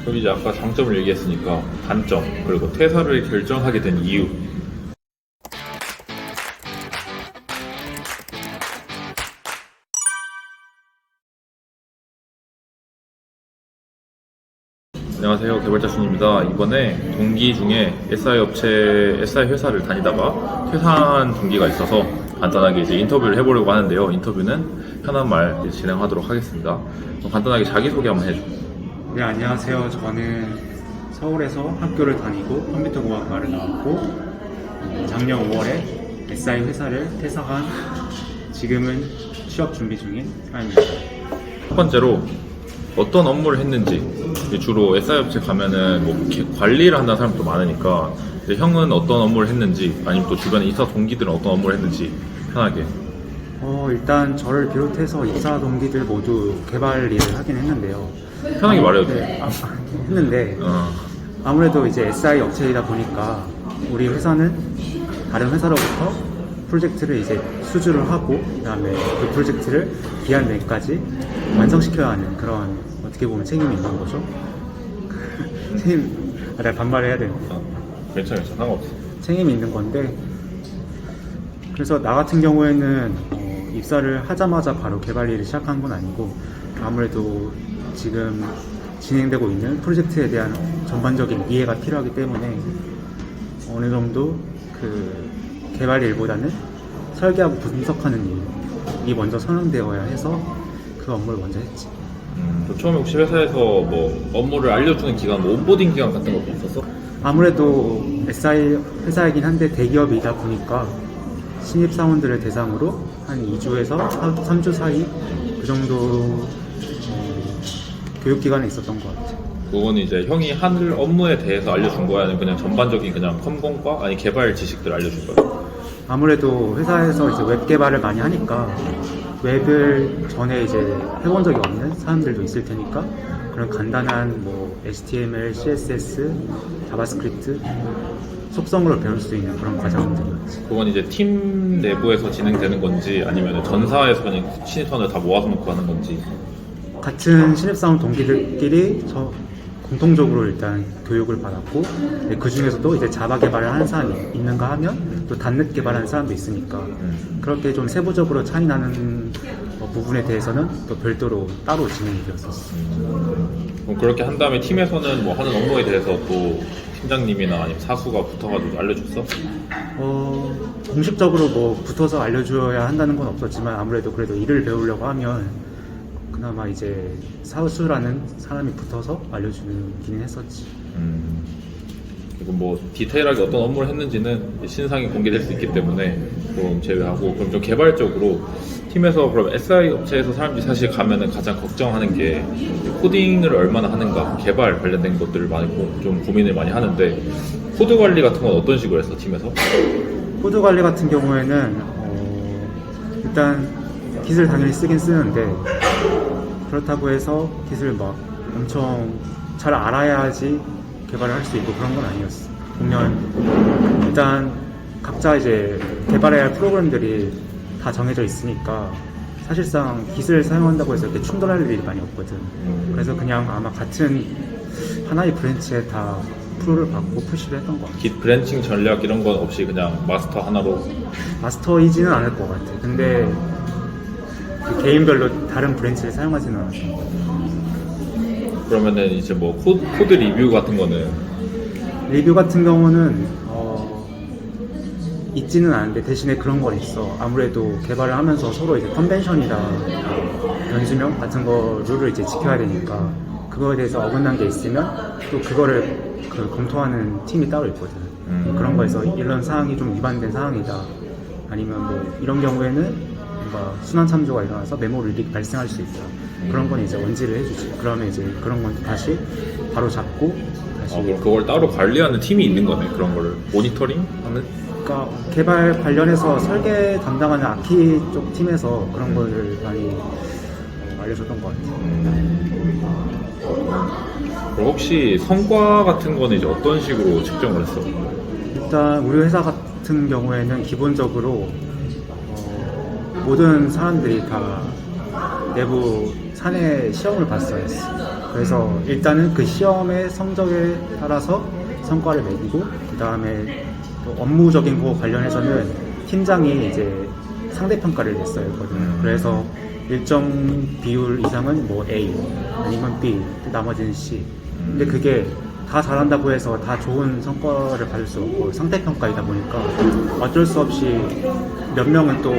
그럼 이제 아까 장점을 얘기했으니까 단점, 그리고 퇴사를 결정하게 된 이유. 안녕하세요, 개발자 순입니다. 이번에 동기 중에 SI 회사를 다니다가 퇴사한 동기가 있어서 간단하게 이제 인터뷰를 해보려고 하는데요. 인터뷰는 편한 말 이제 진행하도록 하겠습니다. 그럼 간단하게 자기소개 한번 해줘. 네, 안녕하세요. 저는 서울에서 학교를 다니고 컴퓨터공학과를 나왔고 작년 5월에 SI 회사를 퇴사한 지금은 취업 준비 중인 사람입니다. 첫 번째로 어떤 업무를 했는지. 주로 SI 업체 가면은 뭐 관리를 한다는 사람도 많으니까 이제 형은 어떤 업무를 했는지, 아니면 또 주변에 입사 동기들은 어떤 업무를 했는지 편하게. 일단 저를 비롯해서 입사 동기들 모두 개발 일을 하긴 했는데요. 편하게 말해도 돼. 네, 했는데 아무래도 이제 SI 업체이다 보니까 우리 회사는 다른 회사로부터 프로젝트를 이제 수주를 하고 그다음에 그 프로젝트를 기한 내까지 완성시켜야 하는 그런, 어떻게 보면 책임이 있는 거죠. 내가 반말해야 되는 괜찮아, 상관없어. 책임이 있는 건데, 그래서 나 같은 경우에는 입사를 하자마자 바로 개발 일을 시작한 건 아니고 아무래도 지금 진행되고 있는 프로젝트에 대한 전반적인 이해가 필요하기 때문에 어느 정도 그 개발 일보다는 설계하고 분석하는 일이 먼저 선행되어야 해서 그 업무를 먼저 했지. 처음에 혹시 회사에서 뭐 업무를 알려주는 기간, 뭐 온보딩 기간 같은 것도 있었어? 아무래도 SI 회사이긴 한데 대기업이다 보니까 신입사원들을 대상으로 한 2주에서 3주 사이 그 정도 교육기간에 있었던 것 같아요. 그건 이제 형이 한 업무에 대해서 알려준 거야? 아니면 그냥 전반적인 그냥 컴공과 아니 개발 지식들 알려준 거야? 아무래도 회사에서 이제 웹 개발을 많이 하니까 웹을 전에 이제 해본 적이 없는 사람들도 있을 테니까 그런 간단한 뭐 HTML, CSS, 자바스크립트 속성으로 배울 수 있는 그런 과정들이었지. 그건 이제 팀 내부에서 진행되는 건지 아니면 전사에서 그냥 신입사원을 다 모아서 놓고 하는 건지. 같은 신입사원 동기들끼리 공통적으로 일단 교육을 받았고, 그 중에서도 이제 자바 개발을 하는 사람이 있는가 하면 또 단넷 개발하는 사람도 있으니까 그렇게 좀 세부적으로 차이 나는 부분에 대해서는 또 별도로 따로 진행이 되었었어. 그럼 그렇게 한 다음에 팀에서는 뭐 하는 업무에 대해서 또 팀장님이나 아니면 사수가 붙어가지고 알려줬어? 공식적으로 뭐 붙어서 알려줘야 한다는 건 없었지만 아무래도 그래도 일을 배우려고 하면 그나마 이제 사수라는 사람이 붙어서 알려주기는 했었지. 그리고 뭐 디테일하게 어떤 업무를 했는지는 신상이 공개될 수 있기 때문에 그럼 제외하고, 그럼 좀 개발적으로 팀에서 그럼 SI 업체에서 사람들이 사실 가면은 가장 걱정하는 게 코딩을 얼마나 하는가, 개발 관련된 것들을 많이 좀 고민을 많이 하는데, 코드 관리 같은 건 어떤 식으로 했어, 팀에서? 코드 관리 같은 경우에는 일단 깃을 당연히 쓰긴 쓰는데 그렇다고 해서 깃을 막 엄청 잘 알아야지 개발을 할 수 있고 그런 건 아니었어. 보면 일단 각자 이제 개발해야 할 프로그램들이 다 정해져 있으니까 사실상 깃을 사용한다고 해서 이렇게 충돌할 일이 많이 없거든. 그래서 그냥 아마 같은 하나의 브랜치에 다 프로를 받고 푸시를 했던 것 같아. 깃 브랜칭 전략 이런 건 없이 그냥 마스터 하나로? 마스터이지는 않을 것 같아. 근데 그 개인별로 다른 브랜치를 사용하지는 않았던 것 같아. 그러면은 이제 뭐 코드 리뷰 같은 거는? 리뷰 같은 경우는 있지는 않은데 대신에 그런 건 있어. 아무래도 개발을 하면서 서로 이제 컨벤션이랑 연수명 같은 거 룰을 이제 지켜야 되니까 그거에 대해서 어긋난 게 있으면 또 그거를 검토하는 팀이 따로 있거든. 그런 거에서 이런 사항이 좀 위반된 사항이다, 아니면 뭐 이런 경우에는 뭔가 순환 참조가 일어나서 메모 리릭 발생할 수 있다, 그런 건 이제 원지를 해주지. 그러면 이제 그런 건 다시 바로 잡고 다시. 그럼 그걸 따로 관리하는 팀이 있는 거네, 그런 거를 모니터링 하는? 그러니까 개발 관련해서 설계 담당하는 아키 쪽 팀에서 그런 거를 많이 알려줬던 것 같아요. 그럼 혹시 성과 같은 거는 이제 어떤 식으로 측정을 했어? 일단 우리 회사 같은 경우에는 기본적으로 모든 사람들이 다 내부 사내 시험을 봤어야 했어. 그래서 일단은 그 시험의 성적에 따라서 성과를 매기고 그 다음에 또 업무적인 거 관련해서는 팀장이 이제 상대평가를 냈어야 했거든요. 그래서 일정 비율 이상은 뭐 A 아니면 B 또 나머지는 C. 근데 그게 다 잘한다고 해서 다 좋은 성과를 받을 수 없고 상대평가이다 보니까 어쩔 수 없이 몇 명은 또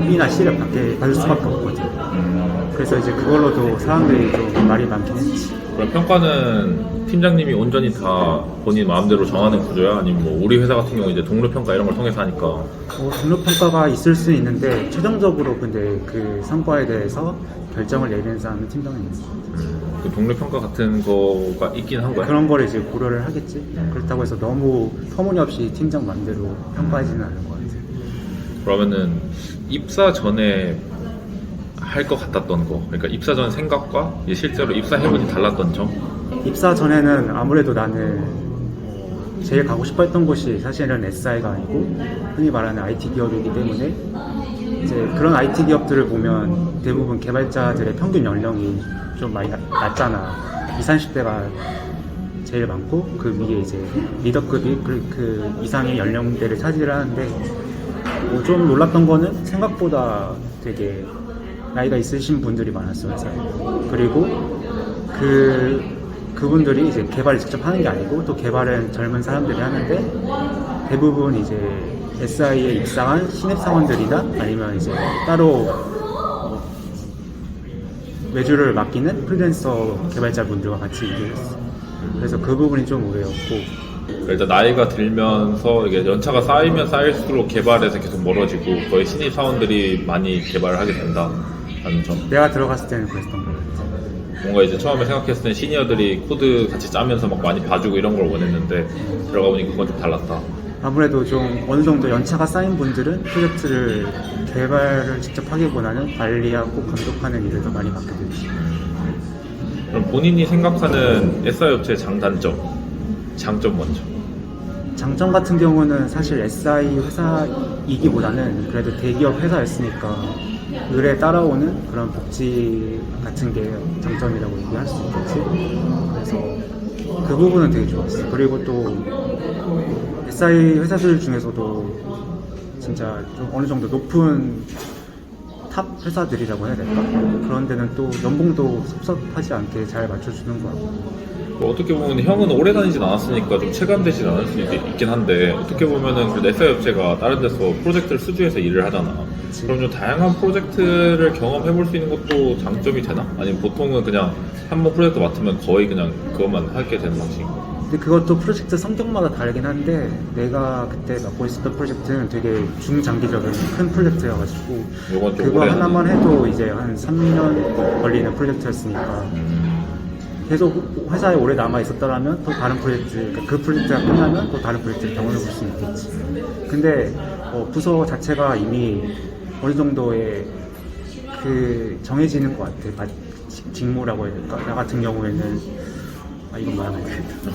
B나 C를 받을 수밖에 없거든요. 그래서 이제 그걸로도 사람들이 좀 말이 많긴 했지. 그럼 평가는 팀장님이 온전히 다 본인 마음대로 정하는 구조야? 아니면 뭐 우리 회사 같은 경우 이제 동료 평가 이런 걸 통해서 하니까 동료 평가가 있을 수 있는데 최종적으로 근데 그 성과에 대해서 결정을 내리는 사람은 팀장님이지. 그 동료 평가 같은 거가 있긴 한 거야? 그런 거를 이제 고려를 하겠지. 그렇다고 해서 너무 터무니없이 팀장 맘대로 평가하지는 않을 것 같아. 그러면은 입사 전에 할 것 같았던 거, 그러니까 입사 전 생각과 이제 실제로 입사해보니 달랐던 점? 입사 전에는 아무래도 나는 제일 가고 싶어 했던 곳이 사실은 SI가 아니고 흔히 말하는 IT 기업이기 때문에 이제 그런 IT 기업들을 보면 대부분 개발자들의 평균 연령이 좀 많이 낮잖아. 20, 30대가 제일 많고 그 위에 이제 리더급이 그 이상의 연령대를 차지를 하는데 뭐 좀 놀랐던 거는 생각보다 되게 나이가 있으신 분들이 많았어요. 회사에. 그리고 그분들이 이제 개발을 직접 하는 게 아니고 또 개발은 젊은 사람들이 하는데 대부분 이제 SI에 입사한 신입사원들이나 아니면 이제 따로 외주를 맡기는 프리랜서 개발자분들과 같이 일을 했어. 그래서 그 부분이 좀 의외였고. 일단 나이가 들면서 이게 연차가 쌓이면 쌓일수록 개발에서 계속 멀어지고 거의 신입 사원들이 많이 개발을 하게 된다는 점. 내가 들어갔을 때는 그랬던 거 같아. 뭔가 이제 처음에 생각했을 때 시니어들이 코드 같이 짜면서 막 많이 봐주고 이런 걸 원했는데 들어가 보니 그건 좀 달랐다. 아무래도 좀 어느 정도 연차가 쌓인 분들은 프로젝트를 개발을 직접 하기보다는 관리하고 감독하는 일을 더 많이 맡게 되지. 그럼 본인이 생각하는 SI 업체의 장단점, 장점 먼저. 장점 같은 경우는 사실 SI 회사이기보다는 그래도 대기업 회사였으니까 을에 따라오는 그런 복지 같은 게 장점이라고 얘기할 수 있겠지. 그래서 그 부분은 되게 좋았어. 그리고 또 SI 회사들 중에서도 진짜 좀 어느 정도 높은 탑 회사들이라고 해야 될까? 그런 데는 또 연봉도 섭섭하지 않게 잘 맞춰주는 것 같고. 뭐 어떻게 보면 형은 오래 다니진 않았으니까 좀 체감되진 않을 수 있긴 한데 어떻게 보면은 그 SI 업체가 다른 데서 프로젝트를 수주해서 일을 하잖아. 그럼 좀 다양한 프로젝트를 경험해볼 수 있는 것도 장점이 되나? 아니면 보통은 그냥 한 번 프로젝트 맡으면 거의 그냥 그것만 하게 되는 방식인가? 근데 그것도 프로젝트 성격마다 다르긴 한데 내가 그때 맡고 있었던 프로젝트는 되게 중장기적인 큰 프로젝트여가지고 요건 좀 그거 오래 하나만 해도 이제 한 3년 걸리는 프로젝트였으니까 계속 회사에 오래 남아 있었더라면 또 다른 프로젝트, 그러니까 그 프로젝트가 끝나면 또 다른 프로젝트를 경험해 볼 수 있겠지. 근데 부서 자체가 이미 어느 정도의 그 정해지는 것 같아. 직무라고 해야 될까? 나 같은 경우에는 이건 말하면 안 되겠다.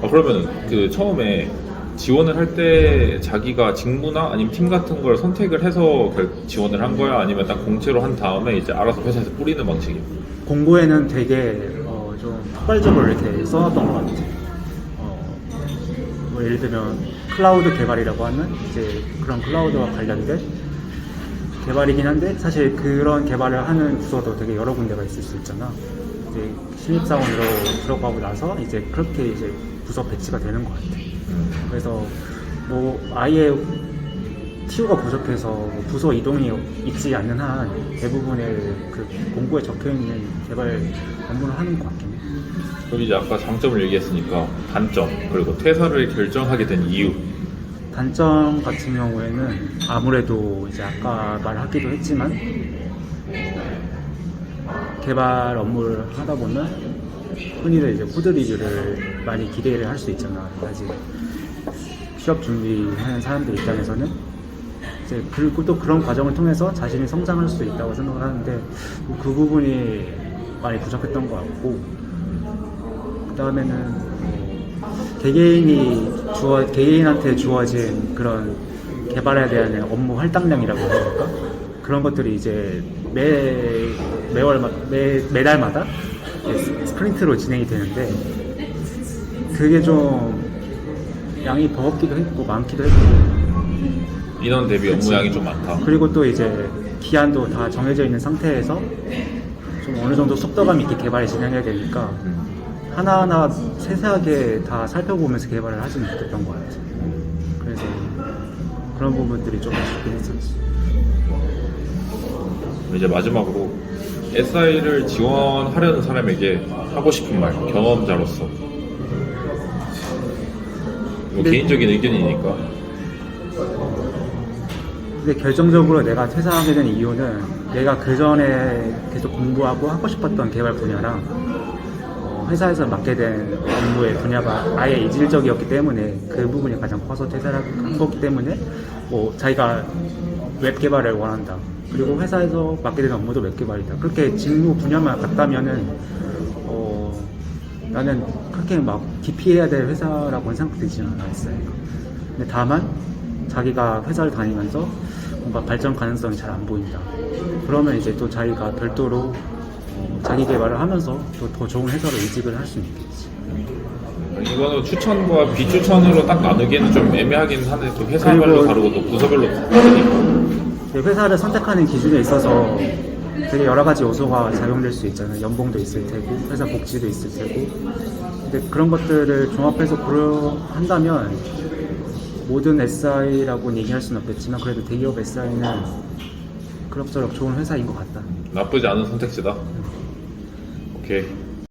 그러면 그 처음에 지원을 할 때 자기가 직무나 아니면 팀 같은 걸 선택을 해서 지원을 한 거야? 아니면 딱 공채로 한 다음에 이제 알아서 회사에서 뿌리는 방식이야? 공고에는 되게 좀 폭발적으로 이렇게 써놨던 것 같아. 뭐 예를 들면 클라우드 개발이라고 하면 이제 그런 클라우드와 관련된 개발이긴 한데 사실 그런 개발을 하는 부서도 되게 여러 군데가 있을 수 있잖아. 이제 신입사원으로 들어가고 나서 이제 그렇게 이제 부서 배치가 되는 것 같아. 그래서 뭐 아예 TU가 부족해서 뭐 부서 이동이 있지 않는 한 대부분의 그 공고에 적혀있는 개발 업무를 하는 것 같긴 해. 그럼 이제 아까 장점을 얘기했으니까 단점, 그리고 퇴사를 결정하게 된 이유. 단점 같은 경우에는 아무래도 이제 아까 말하기도 했지만 개발 업무를 하다 보면 흔히들 이제 코드 리뷰를 많이 기대를 할 수 있잖아. 아직 취업 준비하는 사람들 입장에서는 이제 그리고 또 그런 과정을 통해서 자신이 성장할 수 있다고 생각을 하는데 그 부분이 많이 부족했던 것 같고 그 다음에는 개개인한테 주어진 그런 개발에 대한 업무 할당량이라고 해야 될까? 그런 것들이 이제 매달마다 스프린트로 진행이 되는데 그게 좀 양이 버겁기도 했고 많기도 했고 인원 대비 그치. 업무량이 좀 많다. 그리고 또 이제 기한도 다 정해져 있는 상태에서 좀 어느 정도 속도감 있게 개발을 진행해야 되니까 하나하나 세세하게 다 살펴보면서 개발을 하지는 못했던 것 같아요. 그래서 그런 부분들이 좀 아쉽긴 했었지. 이제 마지막으로 SI를 지원하려는 사람에게 하고 싶은 말, 경험자로서. 뭐 네. 개인적인 의견이니까. 근데 결정적으로 내가 퇴사하게 된 이유는 내가 그 전에 계속 공부하고 하고 싶었던 개발 분야랑 회사에서 맡게 된 업무의 분야가 아예 이질적이었기 때문에 그 부분이 가장 커서 퇴사를 한 거기 때문에 뭐 자기가 웹 개발을 원한다. 그리고 회사에서 맡게 된 업무도 웹 개발이다. 그렇게 직무 분야만 같다면은 나는 그렇게 막 기피해야 될 회사라고는 생각되지는 않았어요. 근데 다만 자기가 회사를 다니면서 뭔가 발전 가능성이 잘 안 보인다. 그러면 이제 또 자기가 별도로 자기 개발을 하면서 또 더 좋은 회사로 이직을 할 수 있겠지. 이거는 추천과 비추천으로 딱 나누기에는 좀 애매하긴 한데 또 회사별로 그리고- 다르고 또 부서별로 다르니까. 회사를 선택하는 기준에 있어서 되게 여러 가지 요소가 작용될 수 있잖아요. 연봉도 있을 테고, 회사 복지도 있을 테고. 근데 그런 것들을 종합해서 고려한다면 모든 SI라고는 얘기할 수는 없겠지만 그래도 대기업 SI는 그럭저럭 좋은 회사인 것 같다. 나쁘지 않은 선택지다. 오케이.